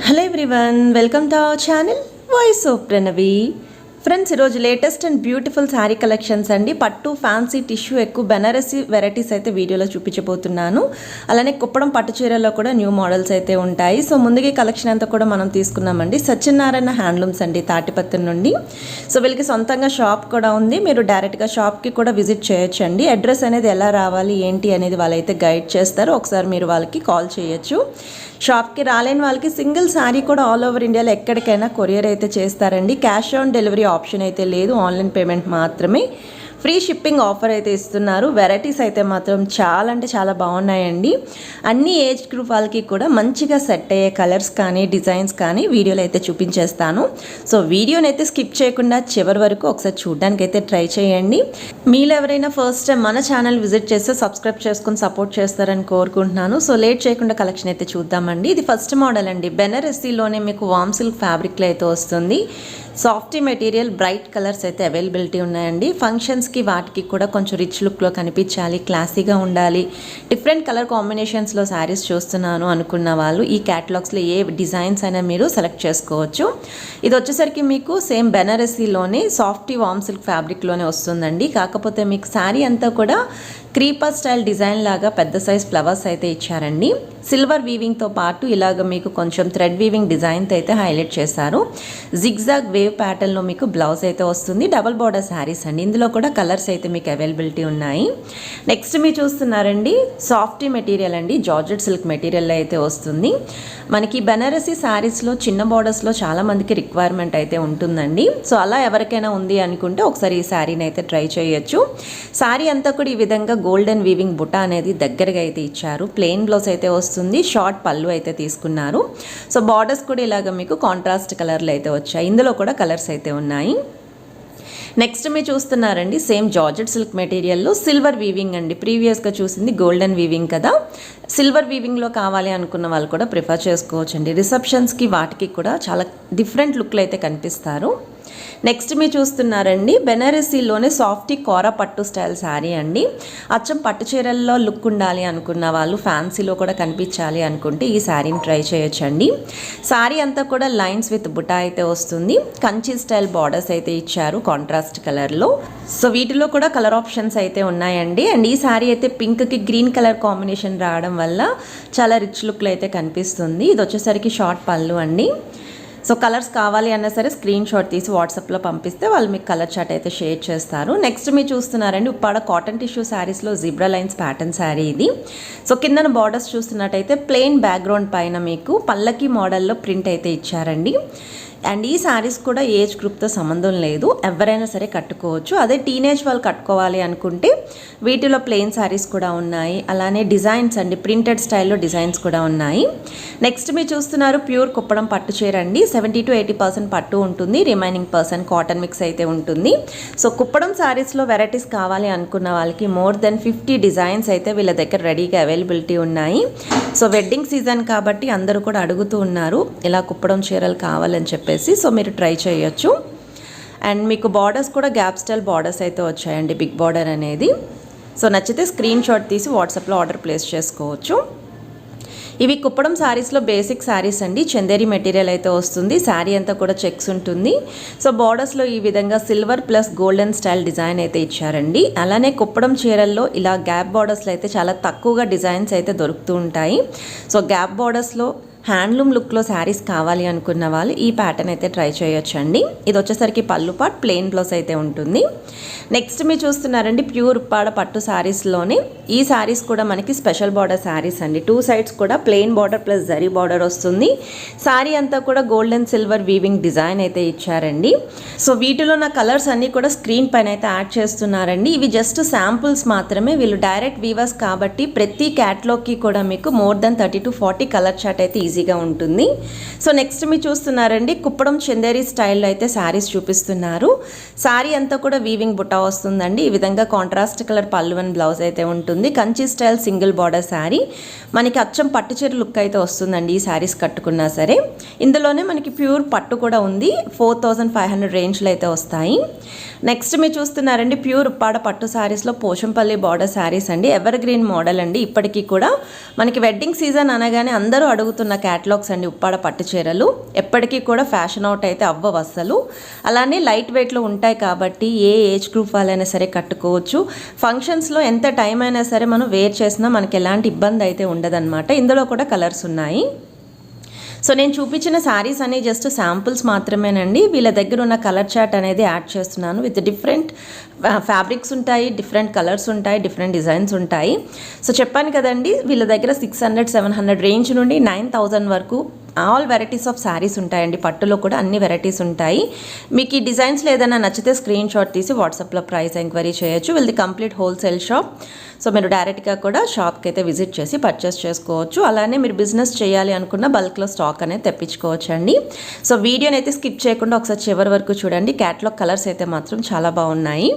Hello everyone, welcome to our channel voice of Pranavi. Friends, ఈరోజు latest and beautiful sari collections అండి. పట్టు, fancy, tissue, ఎక్కువ Banarasi varieties అయితే వీడియోలో చూపించబోతున్నాను. అలానే కుప్పడం పట్టు చీరల్లో కూడా న్యూ మోడల్స్ అయితే ఉంటాయి. సో ముందుగా కలెక్షన్ అంతా కూడా మనం తీసుకున్నామండి. సత్యనారాయణ హ్యాండ్లూమ్స్ అండి, తాటిపత్రి నుండి. సో వీళ్ళకి సొంతంగా షాప్ కూడా ఉంది. మీరు డైరెక్ట్గా షాప్కి కూడా విజిట్ చేయొచ్చు అండి. అడ్రస్ అనేది ఎలా రావాలి ఏంటి అనేది వాళ్ళైతే గైడ్ చేస్తారు. ఒకసారి మీరు వాళ్ళకి కాల్ చేయొచ్చు. షాప్కి రాలేని వాళ్ళకి సింగిల్ శారీ కూడా ఆల్ ఓవర్ ఇండియాలో ఎక్కడికైనా కొరియర్ అయితే చేస్తారండి. క్యాష్ ఆన్ డెలివరీ ఆప్షన్ అయితే లేదు, ఆన్లైన్ పేమెంట్ మాత్రమే. ఫ్రీ షిప్పింగ్ ఆఫర్ అయితే ఇస్తున్నారు. వెరైటీస్ అయితే మాత్రం చాలా అంటే చాలా బాగున్నాయండి. అన్ని ఏజ్ గ్రూప్ వాళ్ళకి కూడా మంచిగా సెట్ అయ్యే కలర్స్ కానీ డిజైన్స్ కానీ వీడియోలో అయితే చూపించేస్తాను. సో వీడియోని అయితే స్కిప్ చేయకుండా చివరి వరకు ఒకసారి చూడడానికి అయితే ట్రై చేయండి. మీరు ఎవరైనా ఫస్ట్ టైం మన ఛానల్ విజిట్ చేస్తే సబ్స్క్రైబ్ చేసుకుని సపోర్ట్ చేస్తారని కోరుకుంటున్నాను. సో లేట్ చేయకుండా కలెక్షన్ అయితే చూద్దామండి. ఇది ఫస్ట్ మోడల్ అండి. బెనారసీలోనే మీకు వామ్ సిల్క్ ఫ్యాబ్రిక్లో అయితే వస్తుంది. సాఫ్టీ మెటీరియల్, బ్రైట్ కలర్స్ అయితే అవైలబిలిటీ ఉన్నాయండి. ఫంక్షన్స్కి వాటికి కూడా కొంచెం రిచ్ లుక్లో కనిపించాలి, క్లాసీగా ఉండాలి, డిఫరెంట్ కలర్ కాంబినేషన్స్లో శారీస్ చూస్తున్నాను అనుకున్న వాళ్ళు ఈ క్యాటలాగ్స్లో ఏ డిజైన్స్ అయినా మీరు సెలెక్ట్ చేసుకోవచ్చు. ఇది వచ్చేసరికి మీకు సేమ్ బెనారసీలోనే సాఫ్టీ వామ్ సిల్క్ ఫ్యాబ్రిక్లోనే వస్తుందండి. కాకపోతే మీకు శారీ అంతా కూడా క్రీపర్ స్టైల్ డిజైన్ లాగా పెద్ద సైజ్ ఫ్లవర్స్ అయితే ఇచ్చారండి. సిల్వర్ వీవింగ్తో పాటు ఇలాగ మీకు కొంచెం థ్రెడ్ వీవింగ్ డిజైన్తో అయితే హైలైట్ చేశారు. జిగ్జాగ్ వేవ్ ప్యాటర్న్లో మీకు బ్లౌజ్ అయితే వస్తుంది. డబల్ బార్డర్ శారీస్ అండి. ఇందులో కూడా కలర్స్ అయితే మీకు అవైలబిలిటీ ఉన్నాయి. నెక్స్ట్ మీరు చూస్తున్నారండి, సాఫ్టీ మెటీరియల్ అండి, జార్జెట్ సిల్క్ మెటీరియల్ అయితే వస్తుంది. మనకి బెనారసీ శారీస్లో చిన్న బార్డర్స్లో చాలా మందికి రిక్వైర్మెంట్ అయితే ఉంటుందండి. సో అలా ఎవరికైనా ఉంది అనుకుంటే ఒకసారి ఈ శారీని అయితే ట్రై చేయొచ్చు. శారీ అంతా కూడా ఈ విధంగా గోల్డెన్ వీవింగ్ బుట్ట అనేది దగ్గరగా అయితే ఇచ్చారు. ప్లెయిన్ బ్లౌజ్ అయితే వస్తుంది. షార్ట్ పళ్ళు అయితే తీసుకున్నారు. సో బార్డర్స్ కూడా ఇలాగ మీకు కాంట్రాస్ట్ కలర్లు అయితే వచ్చాయి. ఇందులో కూడా కలర్స్ అయితే ఉన్నాయి. నెక్స్ట్ మీరు చూస్తున్నారండి, సేమ్ జార్జెట్ సిల్క్ మెటీరియల్లో సిల్వర్ వీవింగ్ అండి. ప్రీవియస్గా చూసింది గోల్డెన్ వీవింగ్ కదా. సిల్వర్ వీవింగ్లో కావాలి అనుకున్న వాళ్ళు కూడా ప్రిఫర్ చేసుకోవచ్చు అండి. రిసెప్షన్స్కి వాటికి కూడా చాలా డిఫరెంట్ లుక్లు అయితే కనిపిస్తారు. నెక్స్ట్ మీరు చూస్తున్నారండి, బెనారసీలోనే సాఫ్టీ కోరా పట్టు స్టైల్ శారీ అండి. అచ్చం పట్టు చీరల్లో లుక్ ఉండాలి అనుకున్న వాళ్ళు, ఫ్యాన్సీలో కూడా కనిపించాలి అనుకుంటే ఈ శారీని ట్రై చేయొచ్చండి. శారీ అంతా కూడా లైన్స్ విత్ బుటా అయితే వస్తుంది. కంచి స్టైల్ బార్డర్స్ అయితే ఇచ్చారు కాంట్రాస్ట్ కలర్లో. సో వీటిలో కూడా కలర్ ఆప్షన్స్ అయితే ఉన్నాయండి. అండ్ ఈ శారీ అయితే పింక్కి గ్రీన్ కలర్ కాంబినేషన్ రావడం వల్ల చాలా రిచ్ లుక్లో అయితే కనిపిస్తుంది. ఇది వచ్చేసరికి షార్ట్ పళ్ళు అండి. సో కలర్స్ కావాలి అన్నా సరే స్క్రీన్ షాట్ తీసి వాట్సాప్లో పంపిస్తే వాళ్ళు మీకు కలర్ చార్ట్ అయితే షేర్ చేస్తారు. నెక్స్ట్ మీరు చూస్తున్నారండి, ఉప్పాడ కాటన్ టిష్యూ శారీస్లో జిబ్రా లైన్స్ ప్యాటర్న్ శారీ ఇది. సో కిందన బార్డర్స్ చూస్తున్నట్టయితే ప్లెయిన్ బ్యాక్గ్రౌండ్ పైన మీకు పల్లకి మోడల్లో ప్రింట్ అయితే ఇచ్చారండి. అండ్ ఈ శారీస్ కూడా ఏజ్ గ్రూప్తో సంబంధం లేదు, ఎవరైనా సరే కట్టుకోవచ్చు. అదే టీనేజ్ వాళ్ళు కట్టుకోవాలి అనుకుంటే వీటిలో ప్లెయిన్ శారీస్ కూడా ఉన్నాయి. అలానే డిజైన్స్ అండి, ప్రింటెడ్ స్టైల్లో డిజైన్స్ కూడా ఉన్నాయి. నెక్స్ట్ మీరు చూస్తున్నారు, ప్యూర్ కుప్పడం పట్టు చీర అండి. 70 to 80% పట్టు ఉంటుంది, రిమైనింగ్ % కాటన్ మిక్స్ అయితే ఉంటుంది. సో కుప్పడం శారీస్లో వెరైటీస్ కావాలి అనుకున్న వాళ్ళకి మోర్ దెన్ 50 డిజైన్స్ అయితే వీళ్ళ దగ్గర రెడీగా అవైలబిలిటీ ఉన్నాయి. సో వెడ్డింగ్ సీజన్ కాబట్టి అందరూ కూడా అడుగుతూ ఉన్నారు ఇలా కుప్పడం చీరలు కావాలని చెప్పేసి. సో మీరు ట్రై చేయొచ్చు. అండ్ మీకు బార్డర్స్ కూడా గ్యాప్ స్టైల్ బార్డర్స్ అయితే వచ్చాయండి, బిగ్ బార్డర్ అనేది. సో నచ్చితే స్క్రీన్ షాట్ తీసి వాట్సాప్లో ఆర్డర్ ప్లేస్ చేసుకోవచ్చు. ఇవి కుప్పడం శారీస్లో బేసిక్ శారీస్ అండి. చందేరి మెటీరియల్ అయితే వస్తుంది. శారీ అంతా కూడా చెక్స్ ఉంటుంది. సో బార్డర్స్లో ఈ విధంగా silver plus golden style design అయితే ఇచ్చారండి. అలానే కుప్పడం చీరల్లో ఇలా గ్యాప్ బార్డర్స్లో అయితే చాలా తక్కువగా డిజైన్స్ అయితే దొరుకుతూ ఉంటాయి. సో గ్యాప్ బార్డర్స్లో హ్యాండ్లూమ్ లుక్లో శారీస్ కావాలి అనుకున్న వాళ్ళు ఈ ప్యాటర్న్ అయితే ట్రై చేయొచ్చండి. ఇది వచ్చేసరికి పళ్ళు పాట్, ప్లెయిన్ బ్లౌజ్ అయితే ఉంటుంది. నెక్స్ట్ మీరు చూస్తున్నారండి, ప్యూర్ ఉప్పాడ పట్టు శారీస్లోనే ఈ శారీస్ కూడా మనకి స్పెషల్ బార్డర్ శారీస్ అండి. 2 సైడ్స్ కూడా plain border plus zari border వస్తుంది. శారీ అంతా కూడా గోల్డెన్ సిల్వర్ వీవింగ్ డిజైన్ అయితే ఇచ్చారండి. సో వీటిలో నా కలర్స్ అన్నీ కూడా స్క్రీన్ పైన అయితే యాడ్ చేస్తున్నారండి. ఇవి జస్ట్ శాంపుల్స్ మాత్రమే. వీళ్ళు డైరెక్ట్ వీవర్స్ కాబట్టి ప్రతి క్యాట్లాగ్కి కూడా మీకు more than 30 to 40 colour chart అయితే ఈజీగా ఉంటుంది. సో నెక్స్ట్ మీరు చూస్తున్నారండి, కుప్పడం చందేరి స్టైల్లో అయితే శారీస్ చూపిస్తున్నారు. శారీ అంతా కూడా వీవింగ్ బుట్ట వస్తుందండి. ఈ విధంగా కాంట్రాస్ట్ కలర్ పళ్ళు అండ్ బ్లౌజ్ అయితే ఉంటుంది. Kanchi style single border sari. మనకి అచ్చం పట్టు చీర లుక్ అయితే వస్తుందండి ఈ శారీస్ కట్టుకున్నా సరే. ఇందులోనే మనకి ప్యూర్ పట్టు కూడా ఉంది. 4500 రేంజ్లో అయితే వస్తాయి. నెక్స్ట్ మీరు చూస్తున్నారండి, ప్యూర్ ఉప్పాడ పట్టు శారీస్లో పోచంపల్లి బార్డర్ శారీస్ అండి. ఎవర్ గ్రీన్ మోడల్ అండి. ఇప్పటికీ కూడా మనకి వెడ్డింగ్ సీజన్ అనగానే అందరూ అడుగుతున్న క్యాటలాగ్స్ అండి ఉప్పాడ పట్టు చీరలు. ఎప్పటికీ కూడా ఫ్యాషన్ అవుట్ అయితే అవ్వవు అస్సలు. అలానే లైట్ వెయిట్లో ఉంటాయి కాబట్టి ఏ ఏజ్ గ్రూప్ వాళ్ళైనా సరే కట్టుకోవచ్చు. ఫంక్షన్స్లో ఎంత టైం అయినా సరే మనం వేర్ చేసినా మనకి ఎలాంటి ఇబ్బంది అయితే ఉండదన్నమాట. ఇందులో కూడా కలర్స్ ఉన్నాయి. సో నేను చూపించిన శారీస్ అనేవి జస్ట్ శాంపుల్స్ మాత్రమేనండి. వీళ్ళ దగ్గర ఉన్న కలర్ చార్ట్ అనేది యాడ్ చేస్తున్నాను. విత్ డిఫరెంట్ ఫ్యాబ్రిక్స్ ఉంటాయి, డిఫరెంట్ కలర్స్ ఉంటాయి, డిఫరెంట్ డిజైన్స్ ఉంటాయి. సో చెప్పాను కదండి, వీళ్ళ దగ్గర 600-700 రేంజ్ నుండి 9000 వరకు ఆల్ వెరైటీస్ ఆఫ్ శారీస్ ఉంటాయండి. పట్టులో కూడా అన్ని వెరైటీస్ ఉంటాయి. మీకు ఈ డిజైన్స్లో ఏదైనా నచ్చితే స్క్రీన్ షాట్ తీసి వాట్సాప్లో ప్రైస్ ఎంక్వైరీ చేయొచ్చు. వీళ్ళది కంప్లీట్ హోల్సేల్ షాప్. సో మీరు డైరెక్ట్గా కూడా షాప్కి అయితే విజిట్ చేసి పర్చేస్ చేసుకోవచ్చు. అలానే మీరు బిజినెస్ చేయాలి అనుకున్న బల్క్లో స్టాక్ అనేది తెప్పించుకోవచ్చు అండి. సో వీడియోని అయితే స్కిప్ చేయకుండా ఒకసారి చివరి వరకు చూడండి. క్యాటలాగ్ కలర్స్ అయితే మాత్రం చాలా బాగున్నాయి.